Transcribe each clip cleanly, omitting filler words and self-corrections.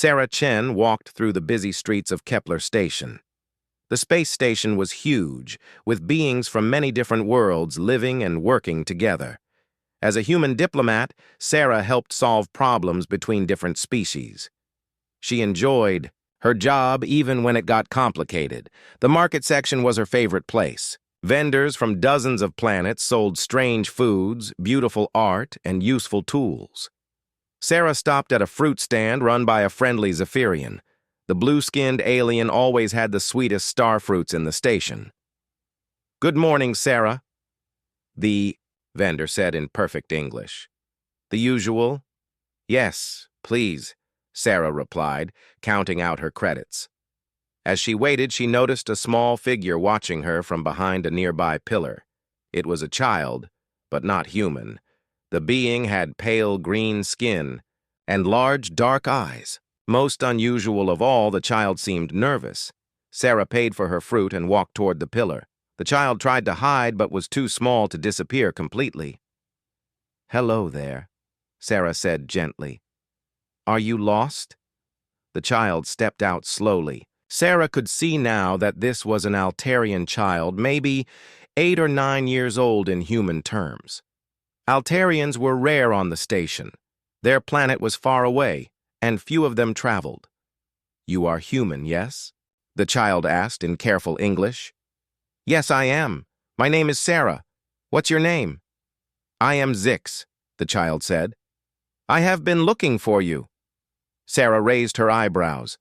Sarah Chen walked through the busy streets of Kepler Station. The space station was huge, with beings from many different worlds living and working together. As a human diplomat, Sarah helped solve problems between different species. She enjoyed her job even when it got complicated. The market section was her favorite place. Vendors from dozens of planets sold strange foods, beautiful art, and useful tools. Sarah stopped at a fruit stand run by a friendly Zephyrian. The blue-skinned alien always had the sweetest star fruits in the station. "Good morning, Sarah," the vendor said in perfect English. "The usual?" "Yes, please," Sarah replied, counting out her credits. As she waited, she noticed a small figure watching her from behind a nearby pillar. It was a child, but not human. The being had pale green skin and large dark eyes. Most unusual of all, the child seemed nervous. Sarah paid for her fruit and walked toward the pillar. The child tried to hide but was too small to disappear completely. "Hello there," Sarah said gently. "Are you lost?" The child stepped out slowly. Sarah could see now that this was an Altarian child, maybe 8 or 9 years old in human terms. Altarians were rare on the station. Their planet was far away, and few of them traveled. "You are human, yes?" the child asked in careful English. "Yes, I am. My name is Sarah. What's your name?" "I am Zix," the child said. "I have been looking for you." Sarah raised her eyebrows.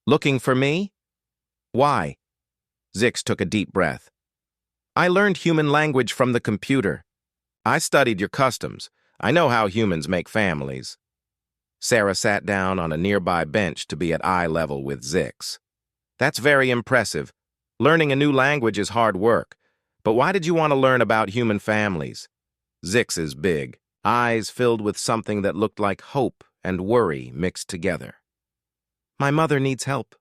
"Looking for me? Why?" Zix took a deep breath. "I learned human language from the computer. I studied your customs. I know how humans make families." Sarah sat down on a nearby bench to be at eye level with Zix. "That's very impressive. Learning a new language is hard work. But why did you want to learn about human families?" Zix's big eyes filled with something that looked like hope and worry mixed together. "My mother needs help.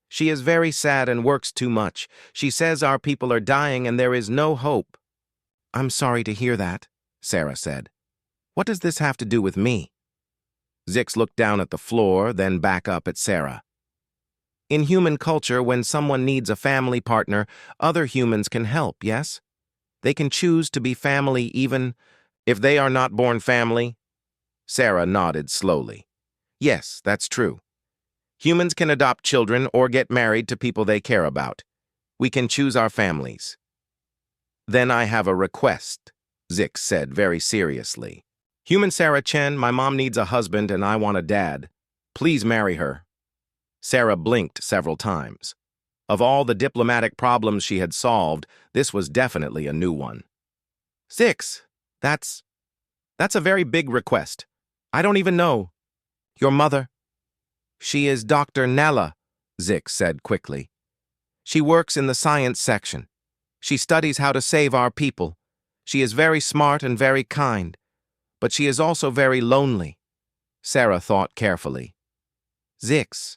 She is very sad and works too much. She says our people are dying and there is no hope." "I'm sorry to hear that," Sarah said. "What does this have to do with me?" Zix looked down at the floor, then back up at Sarah. "In human culture, when someone needs a family partner, other humans can help, yes? They can choose to be family even if they are not born family." Sarah nodded slowly. "Yes, that's true. Humans can adopt children or get married to people they care about. We can choose our families." "Then I have a request," Zix said very seriously. "Human Sarah Chen, my mom needs a husband and I want a dad. Please marry her." Sarah blinked several times. Of all the diplomatic problems she had solved, this was definitely a new one. "Zix, that's a very big request. I don't even know. Your mother?" "She is Dr. Nella," Zix said quickly. "She works in the science section. She studies how to save our people. She is very smart and very kind, but she is also very lonely." Sarah thought carefully. "Zix,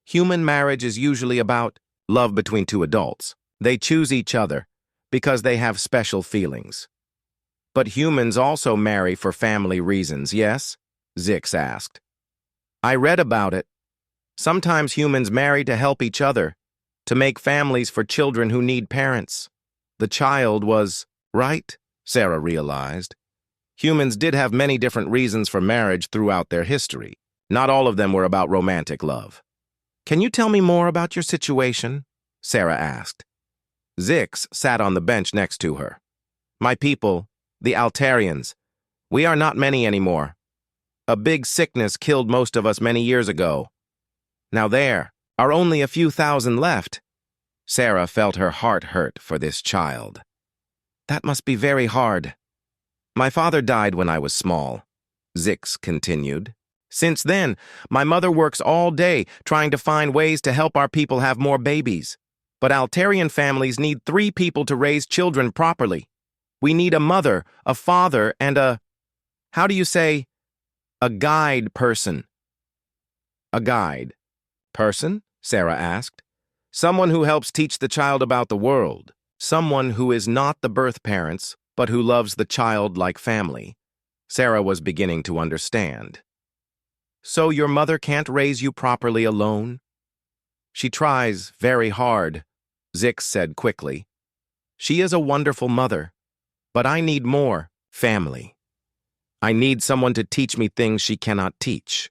human marriage is usually about love between two adults. They choose each other because they have special feelings." "But humans also marry for family reasons, yes?" Zix asked. "I read about it. Sometimes humans marry to help each other, to make families for children who need parents." The child was right, Sarah realized. Humans did have many different reasons for marriage throughout their history. Not all of them were about romantic love. "Can you tell me more about your situation?" Sarah asked. Zix sat on the bench next to her. "My people, the Altarians, we are not many anymore. A big sickness killed most of us many years ago. Now there are only a few thousand left." Sarah felt her heart hurt for this child. "That must be very hard." "My father died when I was small," Zix continued. "Since then, my mother works all day trying to find ways to help our people have more babies. But Altarian families need 3 people to raise children properly. We need a mother, a father, and how do you say, a guide person." "A guide person?" Sarah asked. "Someone who helps teach the child about the world. Someone who is not the birth parents, but who loves the child like family." Sarah was beginning to understand. So your mother can't raise you properly alone? She tries very hard, Zix said quickly. She is a wonderful mother, but I need more family. I need someone to teach me things she cannot teach.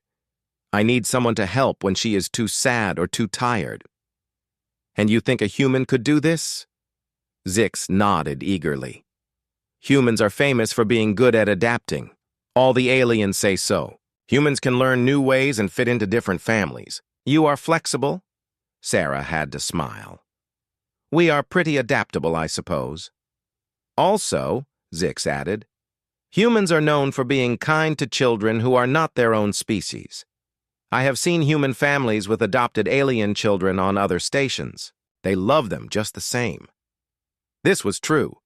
I need someone to help when she is too sad or too tired. And you think a human could do this? Zix nodded eagerly. Humans are famous for being good at adapting. All the aliens say so. Humans can learn new ways and fit into different families. You are flexible? Sarah had to smile. We are pretty adaptable, I suppose. Also, Zix added, humans are known for being kind to children who are not their own species. I have seen human families with adopted alien children on other stations. They love them just the same. This was true.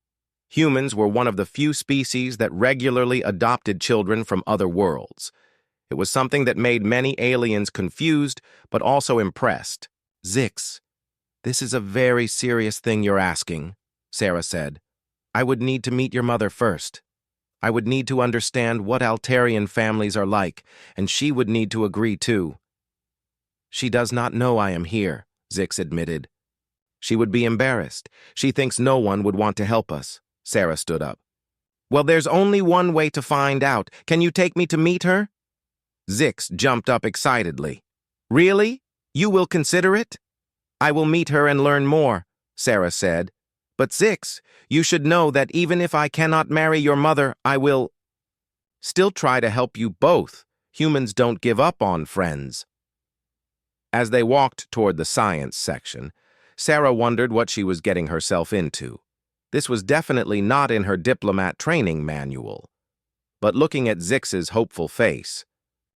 Humans were one of the few species that regularly adopted children from other worlds. It was something that made many aliens confused, but also impressed. Zix, this is a very serious thing you're asking, Sarah said. I would need to meet your mother first. I would need to understand what Altarian families are like, and she would need to agree too. She does not know I am here, Zix admitted. She would be embarrassed. She thinks no one would want to help us. Sarah stood up. Well, there's only one way to find out. Can you take me to meet her? Zix jumped up excitedly. Really? You will consider it? I will meet her and learn more, Sarah said. But Zix, you should know that even if I cannot marry your mother, I will still try to help you both. Humans don't give up on friends. As they walked toward the science section, Sarah wondered what she was getting herself into. This was definitely not in her diplomat training manual. But looking at Zix's hopeful face,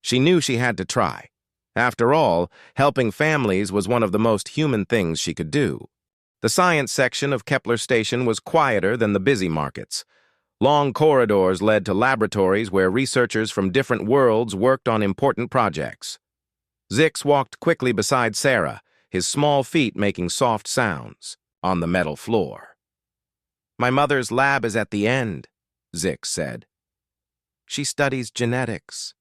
she knew she had to try. After all, helping families was one of the most human things she could do. The science section of Kepler Station was quieter than the busy markets. Long corridors led to laboratories where researchers from different worlds worked on important projects. Zix walked quickly beside Sarah, his small feet making soft sounds on the metal floor. My mother's lab is at the end, Zix said. She studies genetics.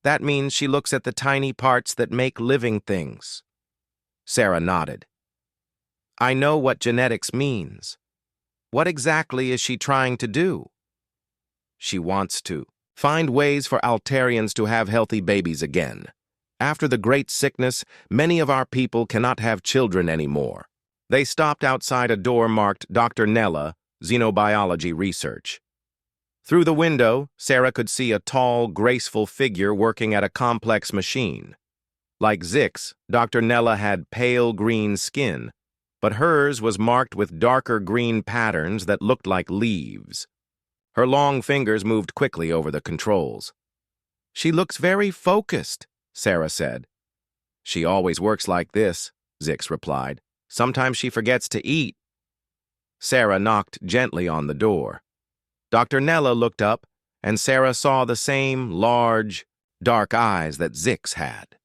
That means she looks at the tiny parts that make living things. Sarah nodded. I know what genetics means. What exactly is she trying to do? She wants to find ways for Altarians to have healthy babies again. After the Great Sickness, many of our people cannot have children anymore. They stopped outside a door marked Dr. Nella, Xenobiology Research. Through the window, Sarah could see a tall, graceful figure working at a complex machine. Like Zix, Dr. Nella had pale green skin, but hers was marked with darker green patterns that looked like leaves. Her long fingers moved quickly over the controls. She looks very focused, Sarah said. She always works like this, Zix replied. Sometimes she forgets to eat. Sarah knocked gently on the door. Dr. Nella looked up, and Sarah saw the same large, dark eyes that Zix had.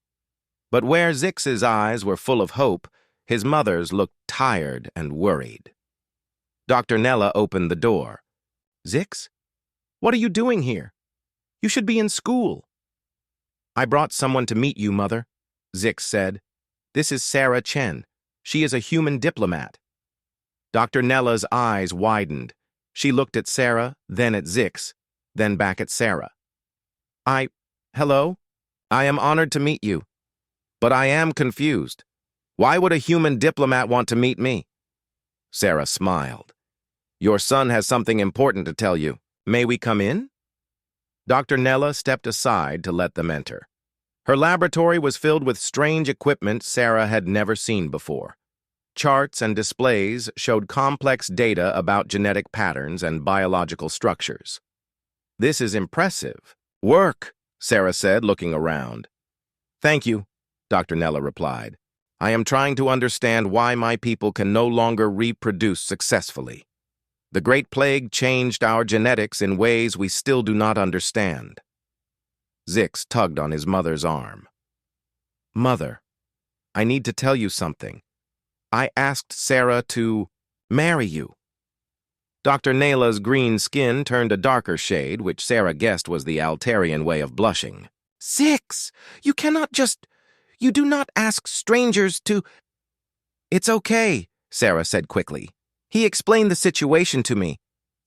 But where Zix's eyes were full of hope, his mother's looked tired and worried. Dr. Nella opened the door. Zix, what are you doing here? You should be in school. I brought someone to meet you, Mother, Zix said. This is Sarah Chen. She is a human diplomat. Dr. Nella's eyes widened. She looked at Sarah, then at Zix, then back at Sarah. Hello? I am honored to meet you. But I am confused. Why would a human diplomat want to meet me? Sarah smiled. Your son has something important to tell you. May we come in? Dr. Nella stepped aside to let them enter. Her laboratory was filled with strange equipment Sarah had never seen before. Charts and displays showed complex data about genetic patterns and biological structures. This is impressive. Work, Sarah said, looking around. Thank you, Dr. Nella replied. I am trying to understand why my people can no longer reproduce successfully. The Great Plague changed our genetics in ways we still do not understand. Zix tugged on his mother's arm. Mother, I need to tell you something. I asked Sarah to marry you. Dr. Nella's green skin turned a darker shade, which Sarah guessed was the Altarian way of blushing. Zix, you cannot just... You do not ask strangers to... It's okay, Sarah said quickly. He explained the situation to me.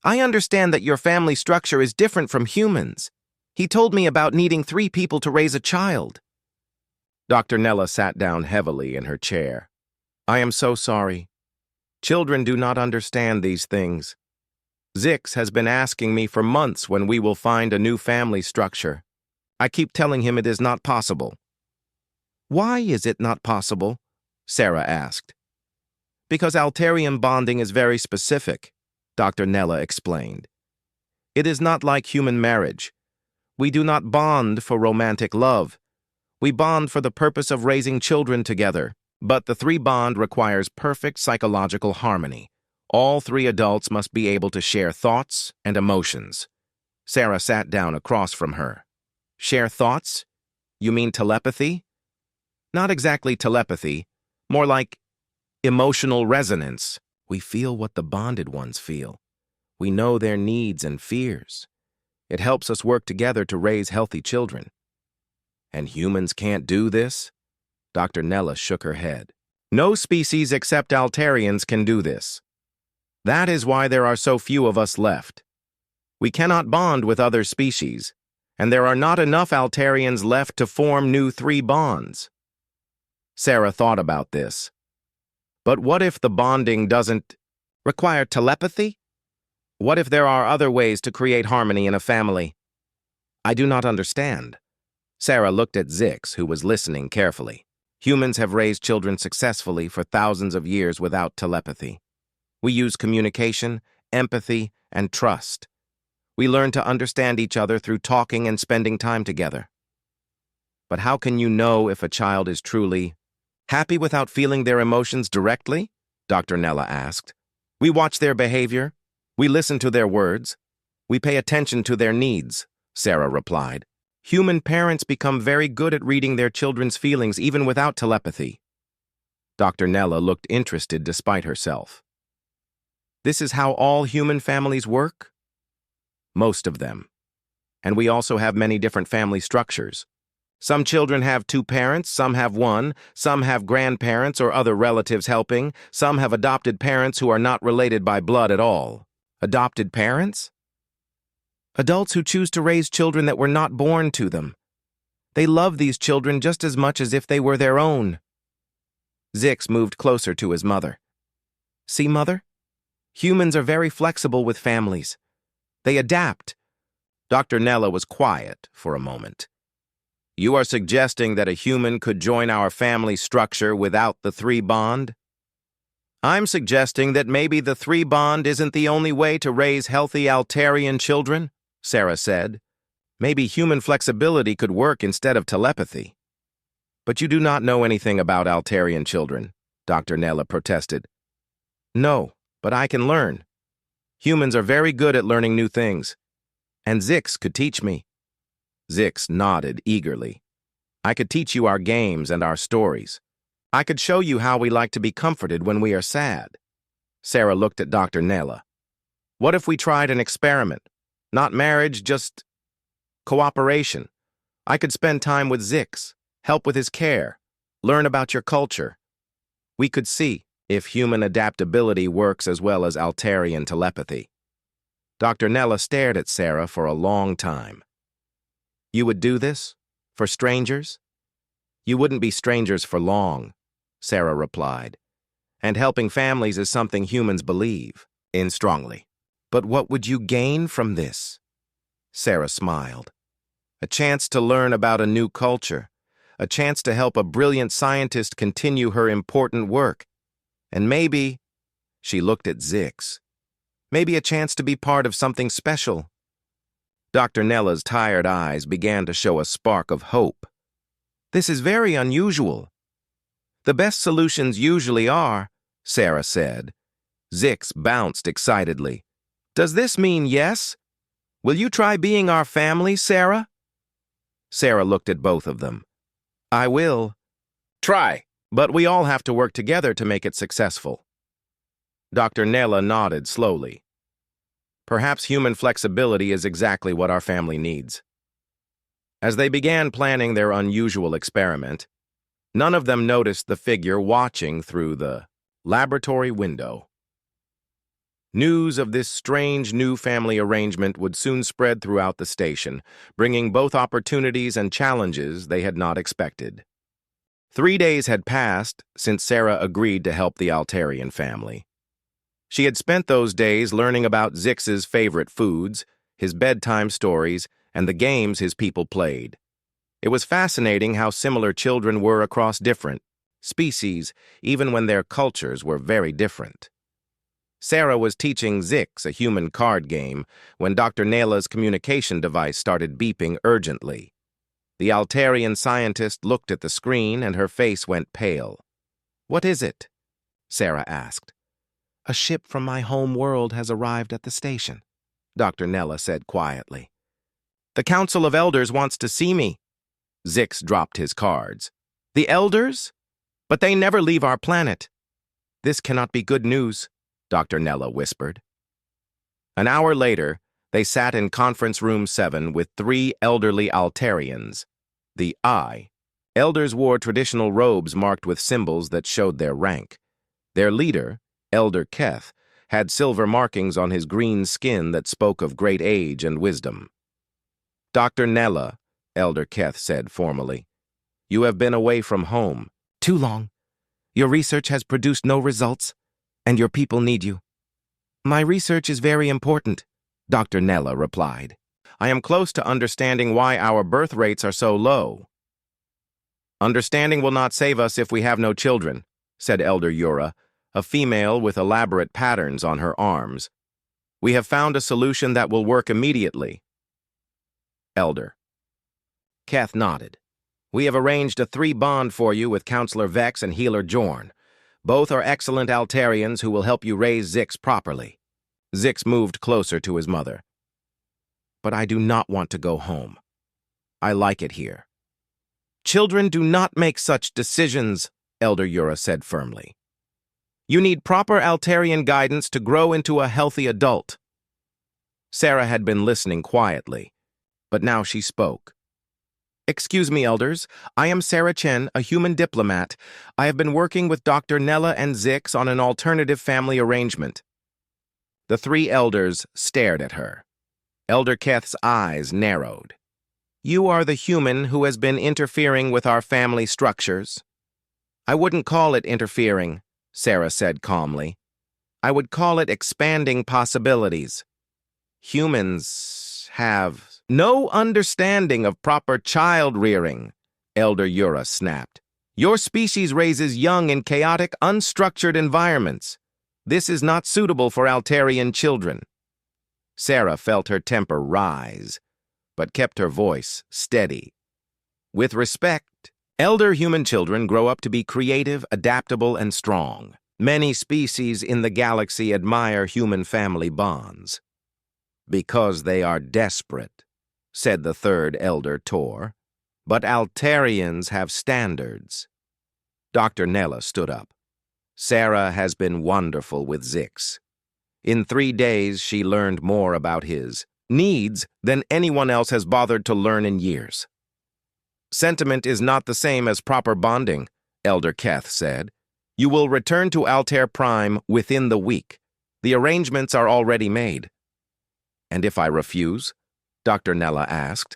I understand that your family structure is different from humans. He told me about needing 3 people to raise a child. Dr. Nella sat down heavily in her chair. I am so sorry. Children do not understand these things. Zix has been asking me for months when we will find a new family structure. I keep telling him it is not possible. Why is it not possible? Sarah asked. Because Altarian bonding is very specific, Dr. Nella explained. It is not like human marriage. We do not bond for romantic love. We bond for the purpose of raising children together. But the 3 bond requires perfect psychological harmony. All 3 adults must be able to share thoughts and emotions. Sarah sat down across from her. Share thoughts? You mean telepathy? Not exactly telepathy, more like emotional resonance. We feel what the bonded ones feel. We know their needs and fears. It helps us work together to raise healthy children. And humans can't do this? Dr. Nella shook her head. No species except Altarians can do this. That is why there are so few of us left. We cannot bond with other species, and there are not enough Altarians left to form new 3 bonds. Sarah thought about this. But what if the bonding doesn't require telepathy? What if there are other ways to create harmony in a family? I do not understand. Sarah looked at Zix, who was listening carefully. Humans have raised children successfully for thousands of years without telepathy. We use communication, empathy, and trust. We learn to understand each other through talking and spending time together. But how can you know if a child is truly happy without feeling their emotions directly? Dr. Nella asked. We watch their behavior. We listen to their words. We pay attention to their needs, Sarah replied. Human parents become very good at reading their children's feelings even without telepathy. Dr. Nella looked interested despite herself. This is how all human families work? Most of them. And we also have many different family structures. Some children have 2 parents, some have 1, some have grandparents or other relatives helping, some have adopted parents who are not related by blood at all. Adopted parents? Adults who choose to raise children that were not born to them. They love these children just as much as if they were their own. Zix moved closer to his mother. See, Mother? Humans are very flexible with families. They adapt. Dr. Nella was quiet for a moment. You are suggesting that a human could join our family structure without the 3 bond? I'm suggesting that maybe the 3 bond isn't the only way to raise healthy Altarian children, Sarah said. Maybe human flexibility could work instead of telepathy. But you do not know anything about Altarian children, Dr. Nella protested. No, but I can learn. Humans are very good at learning new things. And Zix could teach me. Zix nodded eagerly. I could teach you our games and our stories. I could show you how we like to be comforted when we are sad. Sarah looked at Dr. Nella. What if we tried an experiment? Not marriage, just cooperation. I could spend time with Zix, help with his care, learn about your culture. We could see if human adaptability works as well as Altarian telepathy. Dr. Nella stared at Sarah for a long time. You would do this? For strangers? You wouldn't be strangers for long, Sarah replied. And helping families is something humans believe in strongly. But what would you gain from this? Sarah smiled. A chance to learn about a new culture, a chance to help a brilliant scientist continue her important work, and maybe, she looked at Zix, maybe a chance to be part of something special. Dr. Nella's tired eyes began to show a spark of hope. This is very unusual. The best solutions usually are, Sarah said. Zix bounced excitedly. Does this mean yes? Will you try being our family, Sarah? Sarah looked at both of them. I will. Try, but we all have to work together to make it successful. Dr. Nella nodded slowly. Perhaps human flexibility is exactly what our family needs. As they began planning their unusual experiment, none of them noticed the figure watching through the laboratory window. News of this strange new family arrangement would soon spread throughout the station, bringing both opportunities and challenges they had not expected. 3 days had passed since Sarah agreed to help the Altarian family. She had spent those days learning about Zix's favorite foods, his bedtime stories, and the games his people played. It was fascinating how similar children were across different species, even when their cultures were very different. Sarah was teaching Zix a human card game when Dr. Nayla's communication device started beeping urgently. The Altarian scientist looked at the screen and her face went pale. "What is it?" Sarah asked. "A ship from my home world has arrived at the station," Dr. Nayla said quietly. "The Council of Elders wants to see me." Zix dropped his cards. "The Elders? But they never leave our planet." "This cannot be good news," Dr. Nayla whispered. An hour later, they sat in Conference Room 7 with 3 elderly Altarians. The Elders wore traditional robes marked with symbols that showed their rank. Their leader, Elder Keth, had silver markings on his green skin that spoke of great age and wisdom. "Dr. Nayla," Elder Keth said formally, "you have been away from home too long. Your research has produced no results, and your people need you." "My research is very important," Dr. Nayla replied. "I am close to understanding why our birth rates are so low." "Understanding will not save us if we have no children," said Elder Yura, a female with elaborate patterns on her arms. "We have found a solution that will work immediately." Elder Keth nodded. "We have arranged a 3-bond for you with Counselor Vex and Healer Jorn. Both are excellent Altarians who will help you raise Zix properly." Zix moved closer to his mother. "But I do not want to go home. I like it here." "Children do not make such decisions," Elder Yura said firmly. "You need proper Altarian guidance to grow into a healthy adult." Sarah had been listening quietly, but now she spoke. "Excuse me, Elders. I am Sarah Chen, a human diplomat. I have been working with Dr. Nayla and Zix on an alternative family arrangement." The 3 elders stared at her. Elder Keth's eyes narrowed. "You are the human who has been interfering with our family structures." "I wouldn't call it interfering," Sarah said calmly. "I would call it expanding possibilities. Humans have no understanding of proper child-rearing," Elder Yura snapped. "Your species raises young in chaotic, unstructured environments. This is not suitable for Altarian children." Sarah felt her temper rise, but kept her voice steady. "With respect, elder human children grow up to be creative, adaptable, and strong. Many species in the galaxy admire human family bonds." "Because they are desperate," said the 3rd elder Tor. "But Altarians have standards." Dr. Nayla stood up. "Sarah has been wonderful with Zix. In 3 days, she learned more about his needs than anyone else has bothered to learn in years." "Sentiment is not the same as proper bonding," Elder Keth said. "You will return to Altair Prime within the week. The arrangements are already made." "And if I refuse?" Dr. Nayla asked.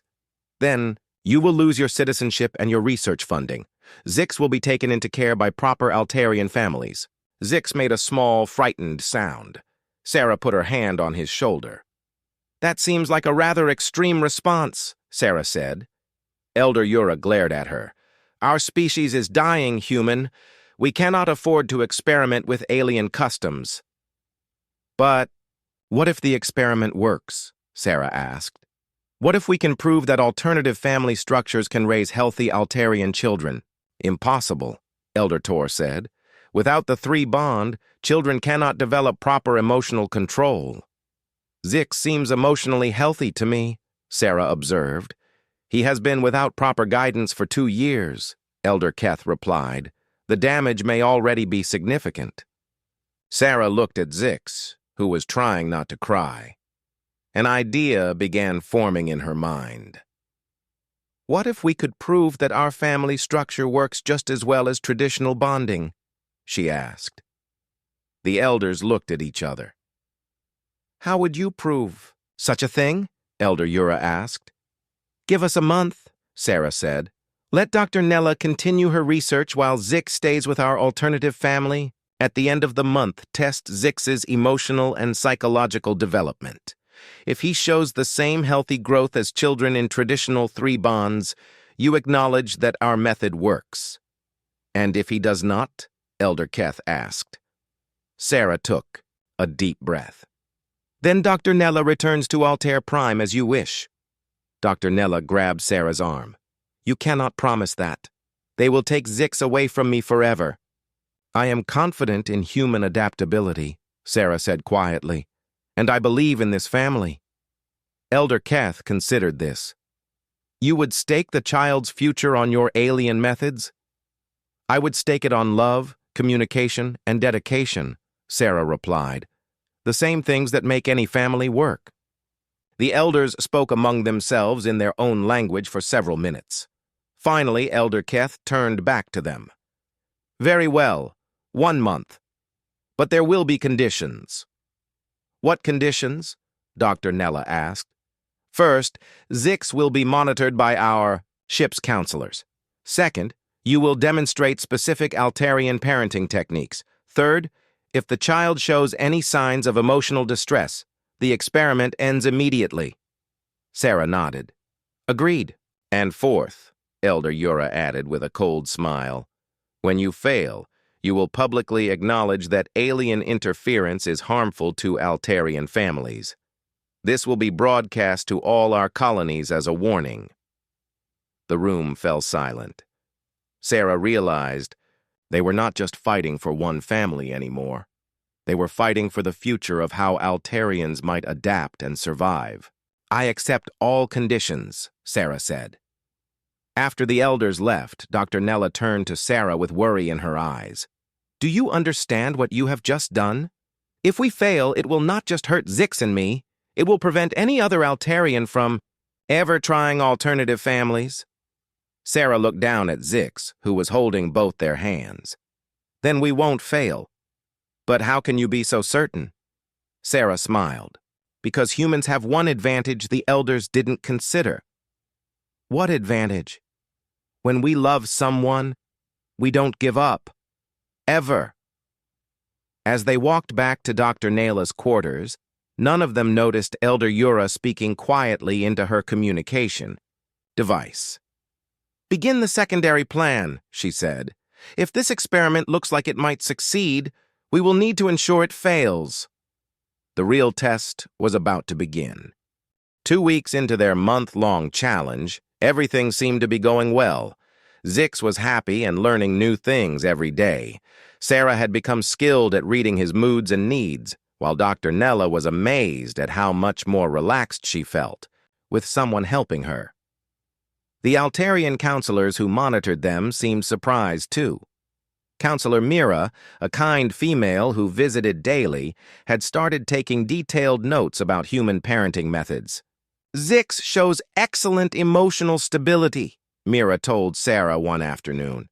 "Then you will lose your citizenship and your research funding. Zix will be taken into care by proper Altarian families." Zix made a small, frightened sound. Sarah put her hand on his shoulder. "That seems like a rather extreme response," Sarah said. Elder Yura glared at her. "Our species is dying, human. We cannot afford to experiment with alien customs." "But what if the experiment works?" Sarah asked. "What if we can prove that alternative family structures can raise healthy Altarian children?" "Impossible," Elder Tor said. "Without the 3-bond, children cannot develop proper emotional control." "Zix seems emotionally healthy to me," Sarah observed. "He has been without proper guidance for 2 years," Elder Keth replied. "The damage may already be significant." Sarah looked at Zix, who was trying not to cry. An idea began forming in her mind. What if we could prove that our family structure works just as well as traditional bonding? She asked. The elders looked at each other. How would you prove such a thing? Elder Yura asked. Give us a month, Sarah said. Let Dr. Nella continue her research while Zix stays with our alternative family. At the end of the month, test Zix's emotional and psychological development. If he shows the same healthy growth as children in traditional 3 bonds, you acknowledge that our method works. And if he does not? Elder Keth asked. Sarah took a deep breath. Then Dr. Nella returns to Altair Prime as you wish. Dr. Nella grabbed Sarah's arm. You cannot promise that. They will take Zix away from me forever. I am confident in human adaptability, Sarah said quietly, and I believe in this family. Elder Keth considered this. You would stake the child's future on your alien methods? I would stake it on love, communication, and dedication, Sarah replied. The same things that make any family work. The elders spoke among themselves in their own language for several minutes. Finally, Elder Keth turned back to them. Very well, 1 month. But there will be conditions. What conditions? Dr. Nella asked. First, Zix will be monitored by our ship's counselors. Second, you will demonstrate specific Altarian parenting techniques. Third, if the child shows any signs of emotional distress, the experiment ends immediately. Sarah nodded. Agreed. And fourth, Elder Yura added with a cold smile, when you fail, you will publicly acknowledge that alien interference is harmful to Altarian families. This will be broadcast to all our colonies as a warning. The room fell silent. Sarah realized they were not just fighting for one family anymore. They were fighting for the future of how Altarians might adapt and survive. I accept all conditions, Sarah said. After the elders left, Dr. Nella turned to Sarah with worry in her eyes. Do you understand what you have just done? If we fail, it will not just hurt Zix and me. It will prevent any other Altarian from ever trying alternative families. Sarah looked down at Zix, who was holding both their hands. Then we won't fail. But how can you be so certain? Sarah smiled. Because humans have one advantage the elders didn't consider. What advantage? When we love someone, we don't give up. Ever. As they walked back to Dr. Nela's quarters, none of them noticed Elder Yura speaking quietly into her communication device. Begin the secondary plan, she said. If this experiment looks like it might succeed, we will need to ensure it fails. The real test was about to begin. 2 weeks into their month-long challenge, everything seemed to be going well. Zix was happy and learning new things every day. Sarah had become skilled at reading his moods and needs, while Dr. Nella was amazed at how much more relaxed she felt, with someone helping her. The Altarian counselors who monitored them seemed surprised too. Counselor Mira, a kind female who visited daily, had started taking detailed notes about human parenting methods. Zix shows excellent emotional stability, Mira told Sarah one afternoon.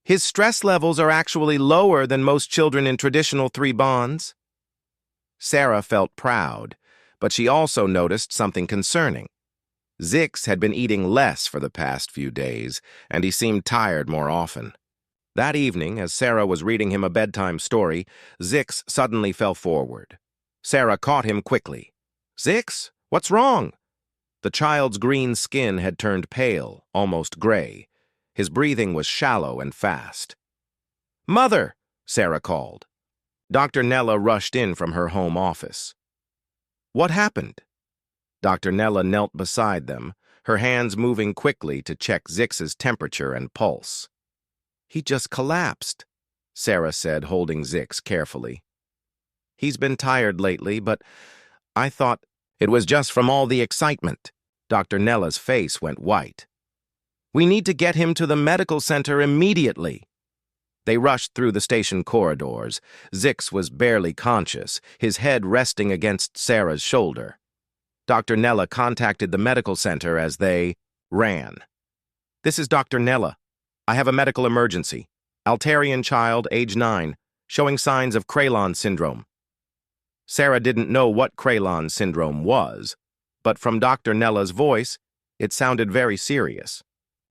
His stress levels are actually lower than most children in traditional 3 bonds. Sarah felt proud, but she also noticed something concerning. Zix had been eating less for the past few days, and he seemed tired more often. That evening, as Sarah was reading him a bedtime story, Zix suddenly fell forward. Sarah caught him quickly. Zix, what's wrong? The child's green skin had turned pale, almost gray. His breathing was shallow and fast. Mother, Sarah called. Dr. Nella rushed in from her home office. What happened? Dr. Nella knelt beside them, her hands moving quickly to check Zix's temperature and pulse. He just collapsed, Sarah said, holding Zix carefully. He's been tired lately, but I thought it was just from all the excitement. Dr. Nella's face went white. We need to get him to the medical center immediately. They rushed through the station corridors. Zix was barely conscious, his head resting against Sarah's shoulder. Dr. Nella contacted the medical center as they ran. "This is Dr. Nella. I have a medical emergency. Altarian child, age 9, showing signs of Kralon syndrome." Sarah didn't know what Kralon syndrome was, but from Dr. Nella's voice, it sounded very serious.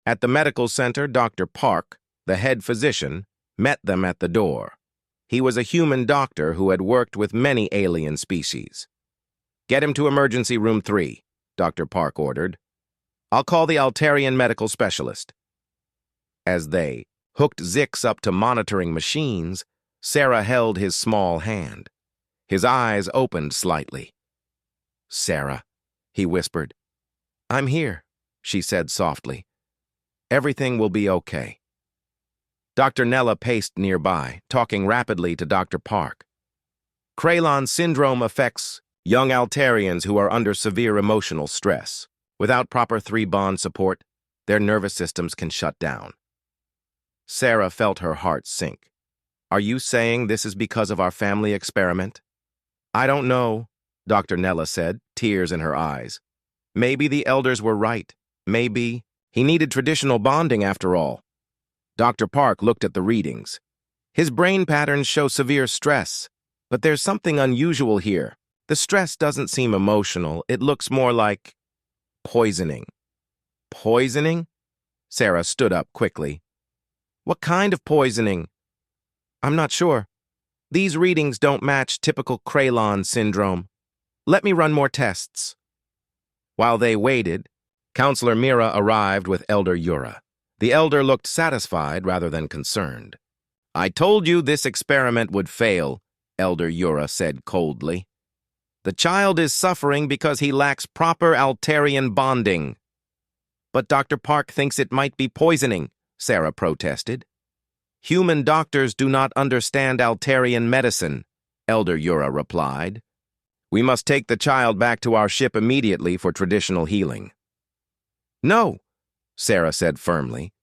At the medical center, Dr. Park, the head physician, met them at the door. He was a human doctor who had worked with many alien species. "Get him to emergency room 3, Dr. Park ordered. "I'll call the Altarian medical specialist." As they hooked Zix up to monitoring machines, Sarah held his small hand. His eyes opened slightly. "Sarah," he whispered. "I'm here," she said softly. "Everything will be okay." Dr. Nella paced nearby, talking rapidly to Dr. Park. "Kralon syndrome affects young Altarians who are under severe emotional stress. Without proper 3-bond support, their nervous systems can shut down." Sarah felt her heart sink. "Are you saying this is because of our family experiment?" "I don't know," Dr. Nella said, tears in her eyes. "Maybe the elders were right. Maybe he needed traditional bonding after all." Dr. Park looked at the readings. "His brain patterns show severe stress, but there's something unusual here. The stress doesn't seem emotional. It looks more like poisoning." "Poisoning?" Sarah stood up quickly. "What kind of poisoning?" "I'm not sure. These readings don't match typical Kralon syndrome. Let me run more tests." While they waited, Counselor Mira arrived with Elder Yura. The elder looked satisfied rather than concerned. "I told you this experiment would fail," Elder Yura said coldly. "The child is suffering because he lacks proper Altarian bonding." "But Dr. Park thinks it might be poisoning," Sarah protested. "Human doctors do not understand Altarian medicine," Elder Yura replied. "We must take the child back to our ship immediately for traditional healing." "No," Sarah said firmly.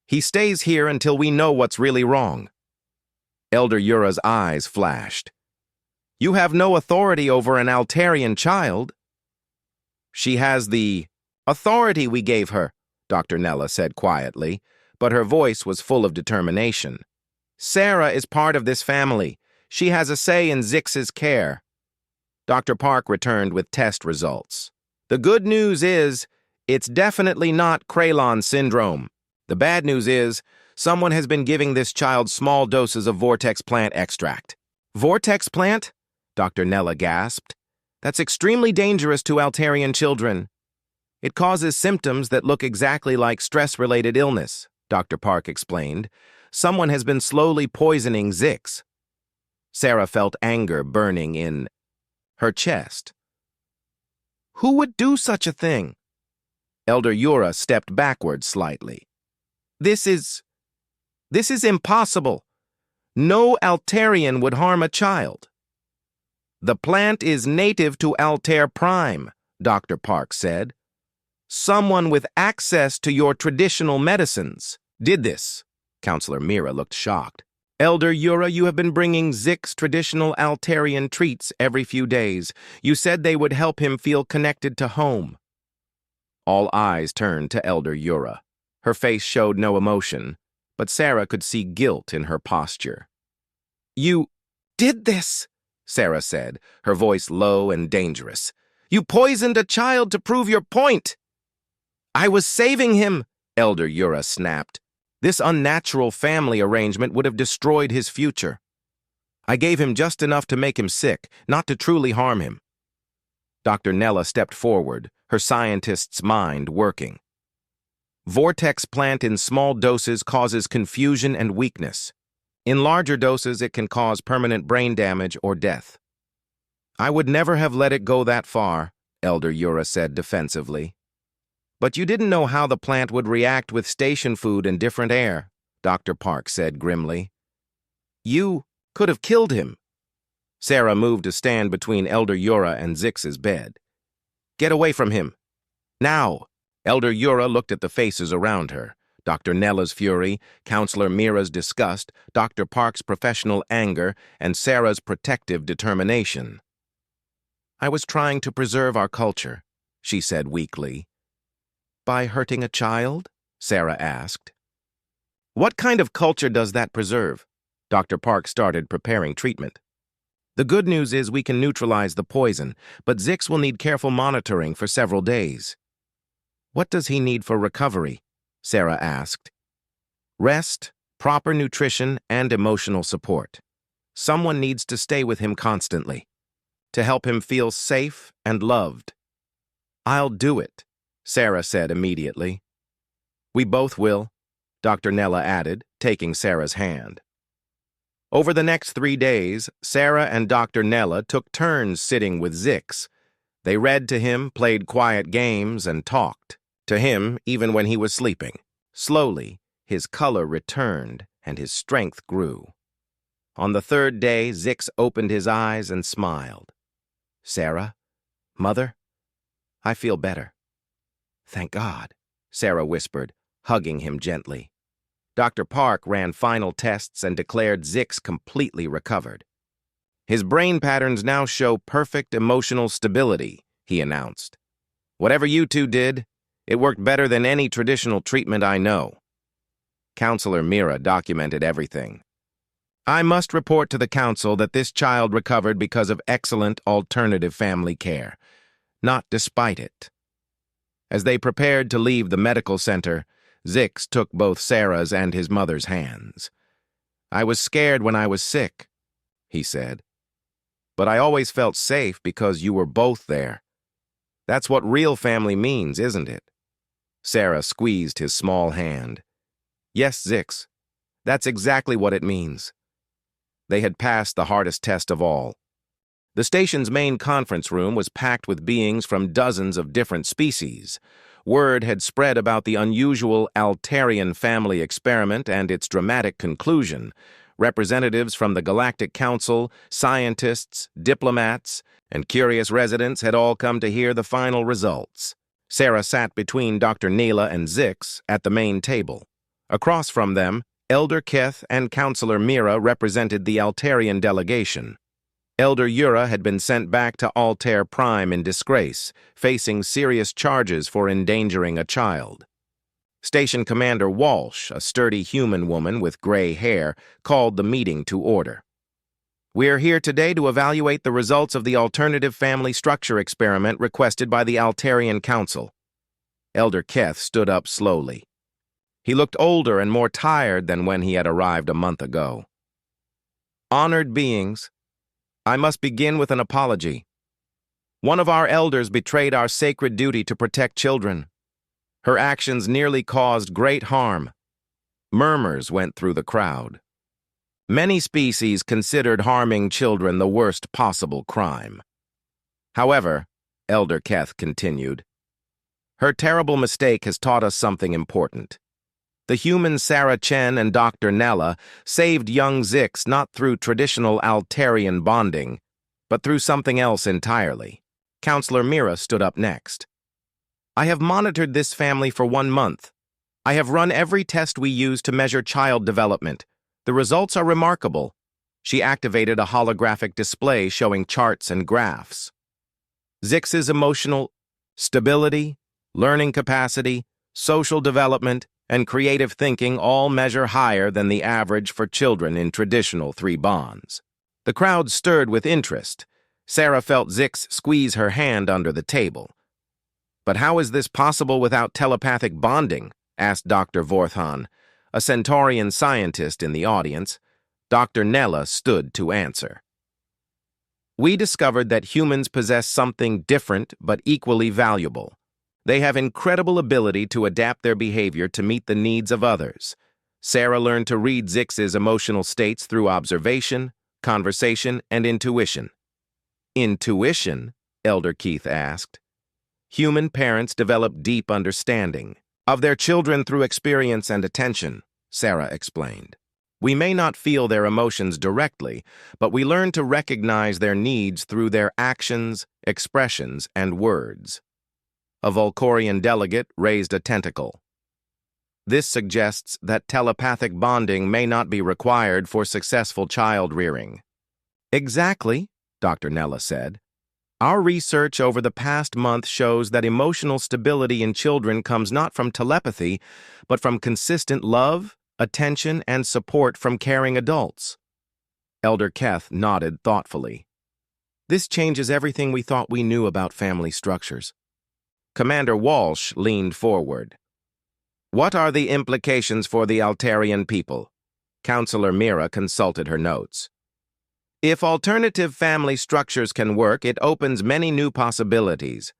"He stays here until we know what's really wrong." Elder Yura's eyes flashed. "You have no authority over an Altarian child." "She has the authority we gave her," Dr. Nella said quietly, but her voice was full of determination. "Sarah is part of this family. She has a say in Zix's care." Dr. Park returned with test results. "The good news is, it's definitely not Kralon syndrome. The bad news is, someone has been giving this child small doses of vortex plant extract." "Vortex plant?" Dr. Nella gasped. "That's extremely dangerous to Altarian children." "It causes symptoms that look exactly like stress-related illness," Dr. Park explained. "Someone has been slowly poisoning Zix." Sarah felt anger burning in her chest. "Who would do such a thing?" Elder Yura stepped backward slightly. This is impossible. No Altarian would harm a child." "The plant is native to Altair Prime," Dr. Park said. "Someone with access to your traditional medicines did this." Counselor Mira looked shocked. "Elder Yura, you have been bringing Zix traditional Altarian treats every few days. You said they would help him feel connected to home." All eyes turned to Elder Yura. Her face showed no emotion, but Sarah could see guilt in her posture. "You did this," Sarah said, her voice low and dangerous. "You poisoned a child to prove your point." "I was saving him," Elder Yura snapped. "This unnatural family arrangement would have destroyed his future. I gave him just enough to make him sick, not to truly harm him." Dr. Nella stepped forward, her scientist's mind working. "Vortex plant in small doses causes confusion and weakness. In larger doses, it can cause permanent brain damage or death." "I would never have let it go that far," Elder Yura said defensively. "But you didn't know how the plant would react with station food and different air," Dr. Park said grimly. "You could have killed him." Sarah moved to stand between Elder Yura and Zix's bed. "Get away from him. Now." Elder Yura looked at the faces around her. Dr. Nella's fury, Counselor Mira's disgust, Dr. Park's professional anger, and Sarah's protective determination. "I was trying to preserve our culture," she said weakly. by hurting a child? Sarah asked. What kind of culture does that preserve? Dr. Park started preparing treatment. The good news is we can neutralize the poison, but Zix will need careful monitoring for several days. What does he need for recovery? Sarah asked. Rest, proper nutrition, and emotional support. Someone needs to stay with him constantly, to help him feel safe and loved. I'll do it, Sarah said immediately. We both will, Dr. Nella added, taking Sarah's hand. Over the next 3 days, Sarah and Dr. Nella took turns sitting with Zix. They read to him, played quiet games, and talked to him even when he was sleeping. Slowly, his color returned and his strength grew. On the 3rd day, Zix opened his eyes and smiled. Sarah, Mother, I feel better. Thank God, Sarah whispered, hugging him gently. Dr. Park ran final tests and declared Zix completely recovered. His brain patterns now show perfect emotional stability, he announced. Whatever you two did, it worked better than any traditional treatment I know. Counselor Mira documented everything. I must report to the council that this child recovered because of excellent alternative family care, not despite it. As they prepared to leave the medical center, Zix took both Sarah's and his mother's hands. I was scared when I was sick, he said. But I always felt safe because you were both there. That's what real family means, isn't it? Sarah squeezed his small hand. Yes, Zix, that's exactly what it means. They had passed the hardest test of all. The station's main conference room was packed with beings from dozens of different species. Word had spread about the unusual Altarian family experiment and its dramatic conclusion. Representatives from the Galactic Council, scientists, diplomats, and curious residents had all come to hear the final results. Sarah sat between Dr. Neela and Zix at the main table. Across from them, Elder Keth and Counselor Mira represented the Altarian delegation. Elder Yura had been sent back to Altair Prime in disgrace, facing serious charges for endangering a child. Station Commander Walsh, a sturdy human woman with gray hair, called the meeting to order. We're here today to evaluate the results of the alternative family structure experiment requested by the Altarian Council. Elder Keth stood up slowly. He looked older and more tired than when he had arrived a month ago. Honored beings, I must begin with an apology. One of our elders betrayed our sacred duty to protect children. Her actions nearly caused great harm. Murmurs went through the crowd. Many species considered harming children the worst possible crime. However, Elder Keth continued, her terrible mistake has taught us something important. The human Sarah Chen and Dr. Nella saved young Zix not through traditional Altarian bonding, but through something else entirely. Counselor Mira stood up next. I have monitored this family for 1 month. I have run every test we use to measure child development. The results are remarkable. She activated a holographic display showing charts and graphs. Zix's emotional stability, learning capacity, social development, and creative thinking all measure higher than the average for children in traditional 3 bonds. The crowd stirred with interest. Sarah felt Zix squeeze her hand under the table. But how is this possible without telepathic bonding? Asked Dr. Vorthan, a Centaurian scientist in the audience. Dr. Nella stood to answer. We discovered that humans possess something different but equally valuable. They have incredible ability to adapt their behavior to meet the needs of others. Sarah learned to read Zix's emotional states through observation, conversation, and intuition. Intuition? Elder Keith asked. Human parents develop deep understanding of their children through experience and attention, Sarah explained. We may not feel their emotions directly, but we learn to recognize their needs through their actions, expressions, and words. A Volcorian delegate raised a tentacle. This suggests that telepathic bonding may not be required for successful child rearing. Exactly, Dr. Nella said. Our research over the past month shows that emotional stability in children comes not from telepathy, but from consistent love, attention, and support from caring adults. Elder Keth nodded thoughtfully. This changes everything we thought we knew about family structures. Commander Walsh leaned forward. What are the implications for the Altarian people? Counselor Mira consulted her notes. If alternative family structures can work, it opens many new possibilities.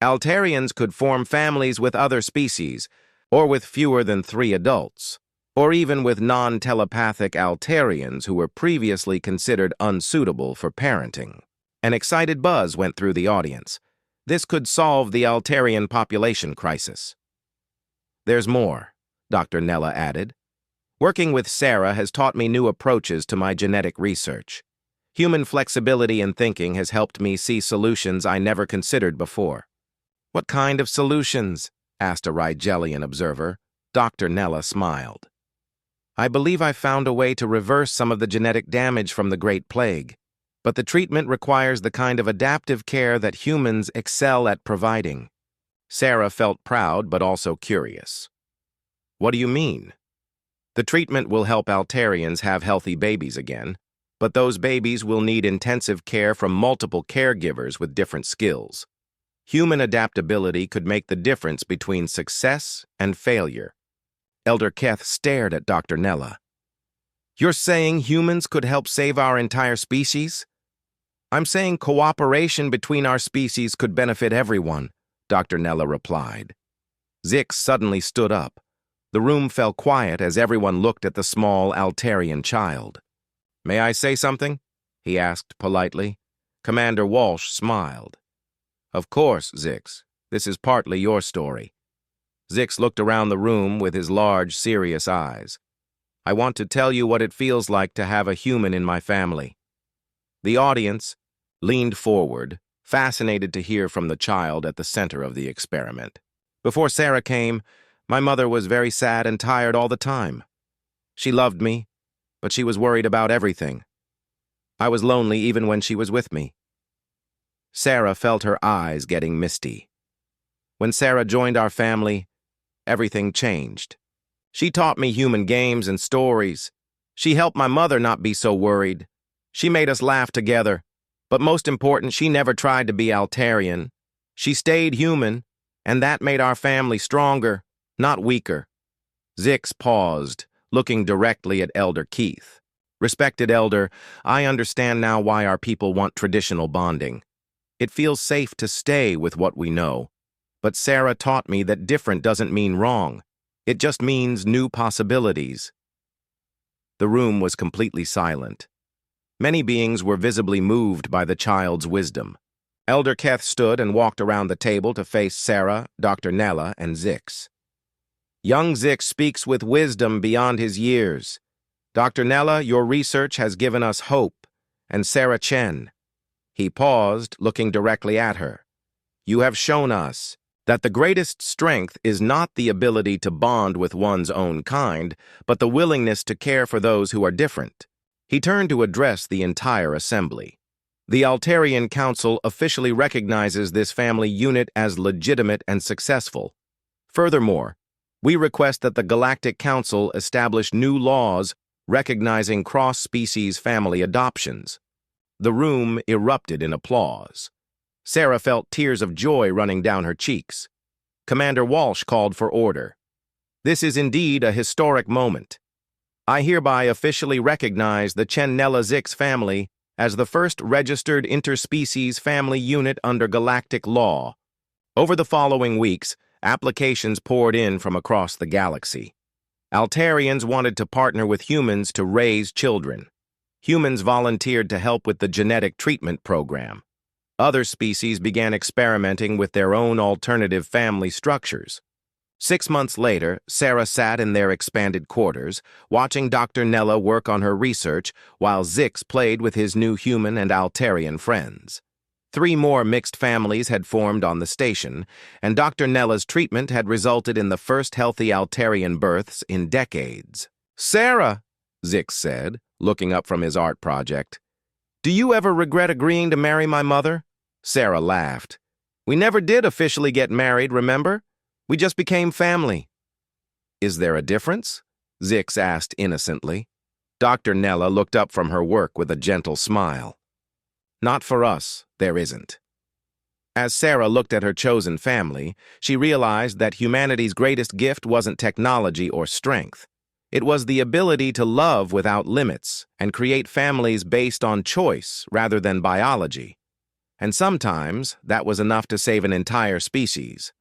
Altarians could form families with other species, or with fewer than 3 adults, or even with non-telepathic Altarians who were previously considered unsuitable for parenting. An excited buzz went through the audience. This could solve the Altarian population crisis. There's more, Dr. Nella added. Working with Sarah has taught me new approaches to my genetic research. Human flexibility in thinking has helped me see solutions I never considered before. What kind of solutions? Asked a Rigelian observer. Dr. Nella smiled. I believe I found a way to reverse some of the genetic damage from the Great Plague, but the treatment requires the kind of adaptive care that humans excel at providing. Sarah felt proud but also curious. What do you mean? The treatment will help Altarians have healthy babies again, but those babies will need intensive care from multiple caregivers with different skills. Human adaptability could make the difference between success and failure. Elder Keth stared at Dr. Nella. You're saying humans could help save our entire species? I'm saying cooperation between our species could benefit everyone, Dr. Nella replied. Zix suddenly stood up. The room fell quiet as everyone looked at the small Altarian child. May I say something? He asked politely. Commander Walsh smiled. Of course, Zix. This is partly your story. Zix looked around the room with his large, serious eyes. I want to tell you what it feels like to have a human in my family. The audience leaned forward, fascinated to hear from the child at the center of the experiment. Before Sarah came, my mother was very sad and tired all the time. She loved me, but she was worried about everything. I was lonely even when she was with me. Sarah felt her eyes getting misty. When Sarah joined our family, everything changed. She taught me human games and stories. She helped my mother not be so worried. She made us laugh together. But most important, she never tried to be Altarian. She stayed human, and that made our family stronger, not weaker. Zix paused, looking directly at Elder Keith. Respected Elder, I understand now why our people want traditional bonding. It feels safe to stay with what we know. But Sarah taught me that different doesn't mean wrong. It just means new possibilities. The room was completely silent. Many beings were visibly moved by the child's wisdom. Elder Keth stood and walked around the table to face Sarah, Dr. Nella, and Zix. Young Zix speaks with wisdom beyond his years. Dr. Nella, your research has given us hope. And Sarah Chen. He paused, looking directly at her. You have shown us that the greatest strength is not the ability to bond with one's own kind, but the willingness to care for those who are different. He turned to address the entire assembly. The Altarian Council officially recognizes this family unit as legitimate and successful. Furthermore, we request that the Galactic Council establish new laws recognizing cross-species family adoptions. The room erupted in applause. Sarah felt tears of joy running down her cheeks. Commander Walsh called for order. This is indeed a historic moment. I hereby officially recognize the Chen Nella Zix family as the first registered interspecies family unit under galactic law. Over the following weeks, applications poured in from across the galaxy. Altarians wanted to partner with humans to raise children. Humans volunteered to help with the genetic treatment program. Other species began experimenting with their own alternative family structures. 6 months later, Sarah sat in their expanded quarters, watching Dr. Nella work on her research while Zix played with his new human and Altarian friends. 3 more mixed families had formed on the station, and Dr. Nella's treatment had resulted in the first healthy Altarian births in decades. Sarah, Zix said, looking up from his art project, do you ever regret agreeing to marry my mother? Sarah laughed. We never did officially get married, remember? We just became family. Is there a difference? Zix asked innocently. Dr. Nella looked up from her work with a gentle smile. Not for us, there isn't. As Sarah looked at her chosen family, she realized that humanity's greatest gift wasn't technology or strength. It was the ability to love without limits and create families based on choice rather than biology. And sometimes that was enough to save an entire species.